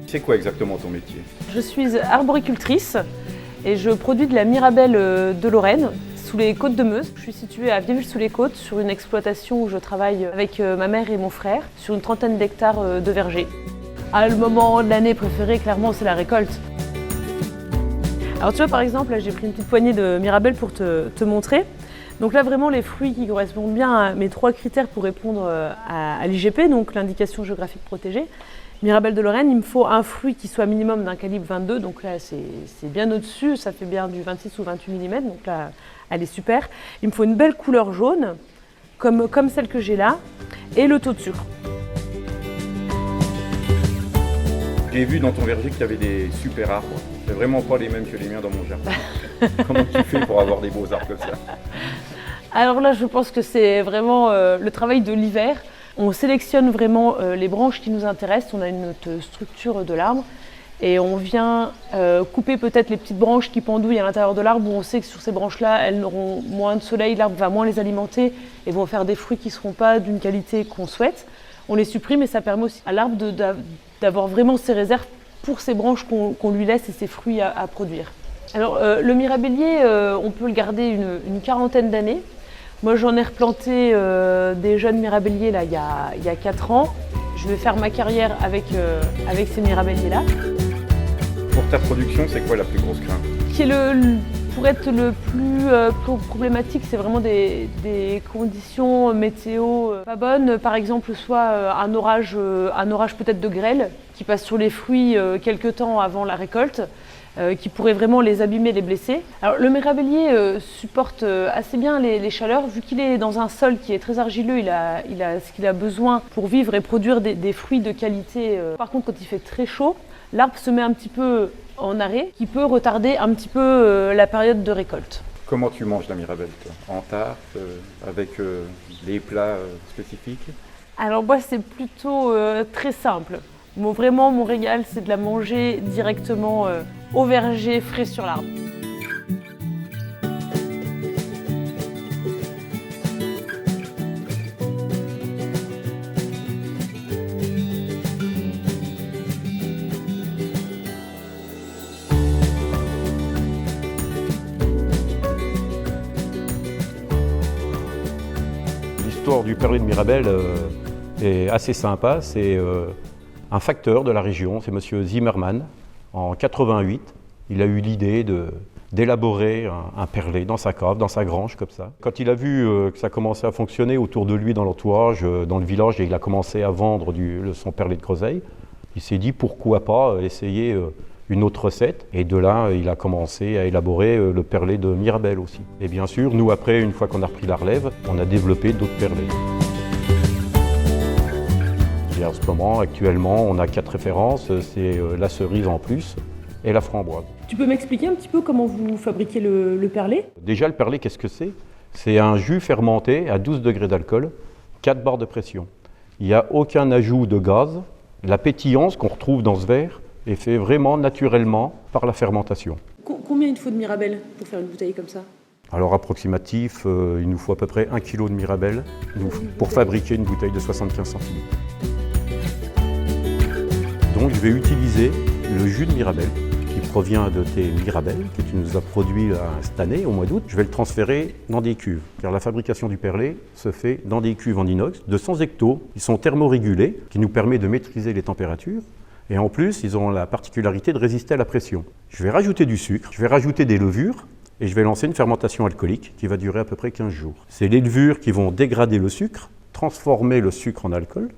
C'est quoi exactement ton métier? Je suis arboricultrice et je produis de la Mirabelle de Lorraine, sous les côtes de Meuse. Je suis située à Vieville-sous-les-Côtes, sur une exploitation où je travaille avec ma mère et mon frère, sur une trentaine d'hectares de vergers. Le moment de l'année préféré, clairement, c'est la récolte. Alors tu vois, par exemple, là j'ai pris une petite poignée de Mirabelle pour te montrer. Donc là, vraiment, les fruits qui correspondent bien à mes 3 critères pour répondre à l'IGP, donc l'indication géographique protégée. Mirabelle de Lorraine, il me faut un fruit qui soit minimum d'un calibre 22, donc là c'est bien au-dessus, ça fait bien du 26 ou 28 mm, donc là elle est super. Il me faut une belle couleur jaune, comme celle que j'ai là, et le taux de sucre. J'ai vu dans ton verger que tu avais des super arbres. C'est vraiment pas les mêmes que les miens dans mon jardin. Comment tu fais pour avoir des beaux arbres comme ça? Alors là, je pense que c'est vraiment le travail de l'hiver. On sélectionne vraiment les branches qui nous intéressent. On a une structure de l'arbre et on vient couper peut-être les petites branches qui pendouillent à l'intérieur de l'arbre où on sait que sur ces branches-là, elles auront moins de soleil, l'arbre va moins les alimenter et vont faire des fruits qui ne seront pas d'une qualité qu'on souhaite. On les supprime et ça permet aussi à l'arbre d'avoir vraiment ses réserves pour ces branches qu'on lui laisse et ses fruits à produire. Alors le mirabellier, on peut le garder une quarantaine d'années. Moi j'en ai replanté des jeunes mirabelliers là, il y a 4 ans. Je vais faire ma carrière avec ces mirabelliers-là. Pour ta production, c'est quoi la plus grosse crainte? Pour être le plus problématique, c'est vraiment des conditions météo pas bonnes. Par exemple, soit un orage peut-être de grêle qui passe sur les fruits quelques temps avant la récolte, qui pourrait vraiment les abîmer, les blesser. Alors, le mirabellier supporte assez bien les chaleurs, vu qu'il est dans un sol qui est très argileux, il a ce qu'il a besoin pour vivre et produire des fruits de qualité. Par contre, quand il fait très chaud, l'arbre se met un petit peu en arrêt, qui peut retarder un petit peu la période de récolte. Comment tu manges la mirabelle, toi? En tarte, avec les plats spécifiques? Alors moi, c'est plutôt très simple. Vraiment, mon régal, c'est de la manger directement au verger, frais sur l'arbre. L'histoire du perlé de Mirabelle est assez sympa. C'est un facteur de la région, c'est M. Zimmermann. En 88, il a eu l'idée d'élaborer un perlé dans sa cave, dans sa grange, comme ça. Quand il a vu que ça commençait à fonctionner autour de lui dans l'entourage, dans le village, et il a commencé à vendre son perlé de groseille, il s'est dit pourquoi pas essayer une autre recette. Et de là, il a commencé à élaborer le perlé de Mirabelle aussi. Et bien sûr, nous après, une fois qu'on a repris la relève, on a développé d'autres perlés. Et en ce moment, actuellement, on a 4 références, c'est la cerise en plus et la framboise. Tu peux m'expliquer un petit peu comment vous fabriquez le perlé? Déjà, le perlé, qu'est-ce que c'est? C'est un jus fermenté à 12 degrés d'alcool, 4 bars de pression. Il n'y a aucun ajout de gaz. La pétillance qu'on retrouve dans ce verre est faite vraiment naturellement par la fermentation. Combien il te faut de Mirabelle pour faire une bouteille comme ça? Alors approximatif, il nous faut à peu près 1 kg de Mirabelle pour fabriquer une bouteille de 75 centilitres. Donc je vais utiliser le jus de Mirabelle qui provient de tes Mirabelles que tu nous as produit cette année, au mois d'août. Je vais le transférer dans des cuves, car la fabrication du perlé se fait dans des cuves en inox de 100 hectos. Ils sont thermorégulés, qui nous permet de maîtriser les températures. Et en plus, ils ont la particularité de résister à la pression. Je vais rajouter du sucre, je vais rajouter des levures, et je vais lancer une fermentation alcoolique qui va durer à peu près 15 jours. C'est les levures qui vont dégrader le sucre, transformer le sucre en alcool,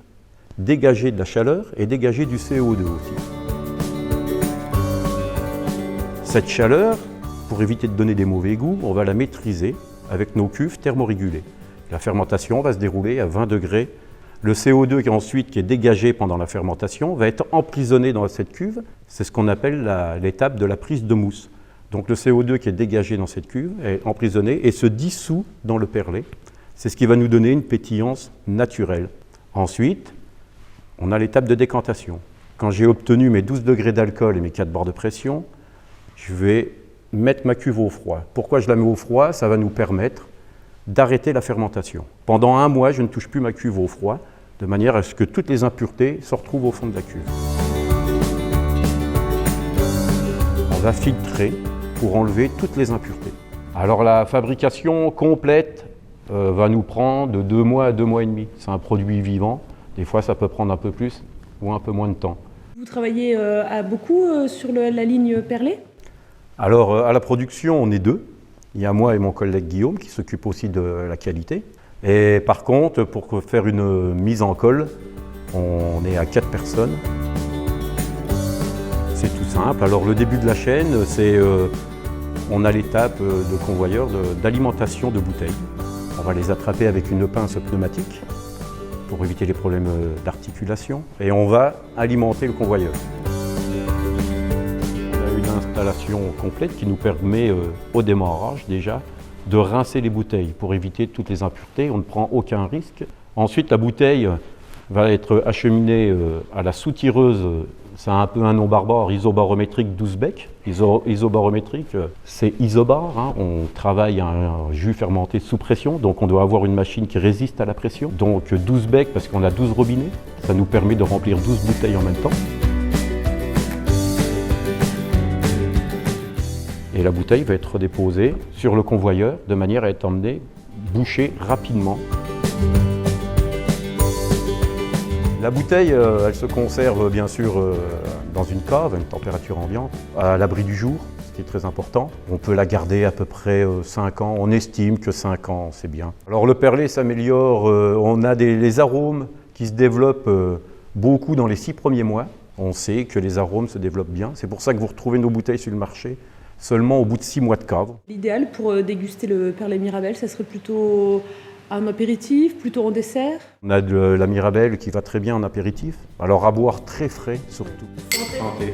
dégager de la chaleur et dégager du CO2 aussi. Cette chaleur, pour éviter de donner des mauvais goûts, on va la maîtriser avec nos cuves thermorégulées. La fermentation va se dérouler à 20 degrés. Le CO2 qui est dégagé pendant la fermentation va être emprisonné dans cette cuve. C'est ce qu'on appelle l'étape de la prise de mousse. Donc le CO2 qui est dégagé dans cette cuve est emprisonné et se dissout dans le perlé. C'est ce qui va nous donner une pétillance naturelle. Ensuite, on a l'étape de décantation. Quand j'ai obtenu mes 12 degrés d'alcool et mes 4 bars de pression, je vais mettre ma cuve au froid. Pourquoi je la mets au froid? Ça va nous permettre d'arrêter la fermentation. Pendant 1 mois, je ne touche plus ma cuve au froid, de manière à ce que toutes les impuretés se retrouvent au fond de la cuve. va filtrer pour enlever toutes les impuretés. Alors la fabrication complète va nous prendre de 2 mois à 2 mois et demi. C'est un produit vivant, des fois ça peut prendre un peu plus ou un peu moins de temps. Vous travaillez beaucoup sur la ligne perlée? Alors à la production on est 2, il y a moi et mon collègue Guillaume qui s'occupe aussi de la qualité. Et par contre pour faire une mise en colle, on est à 4 personnes. C'est tout simple. Alors le début de la chaîne, c'est on a l'étape de convoyeur d'alimentation de bouteilles. On va les attraper avec une pince pneumatique pour éviter les problèmes d'articulation et on va alimenter le convoyeur. On a une installation complète qui nous permet au démarrage déjà de rincer les bouteilles pour éviter toutes les impuretés. On ne prend aucun risque. Ensuite, la bouteille va être acheminée à la soutireuse. C'est un peu un nom barbare, isobarométrique 12 bec. Isobarométrique, c'est isobar. Hein. On travaille un jus fermenté sous pression, donc on doit avoir une machine qui résiste à la pression. Donc 12 bec parce qu'on a 12 robinets. Ça nous permet de remplir 12 bouteilles en même temps. Et la bouteille va être déposée sur le convoyeur de manière à être emmenée bouchée rapidement. La bouteille, elle se conserve bien sûr dans une cave à une température ambiante, à l'abri du jour, ce qui est très important. On peut la garder à peu près 5 ans, on estime que 5 ans c'est bien. Alors le perlé s'améliore, on a les arômes qui se développent beaucoup dans les 6 premiers mois. On sait que les arômes se développent bien, c'est pour ça que vous retrouvez nos bouteilles sur le marché seulement au bout de 6 mois de cave. L'idéal pour déguster le perlé Mirabelle, ça serait plutôt un apéritif, plutôt en dessert? On a de la Mirabelle qui va très bien en apéritif, alors à boire très frais surtout. Santé.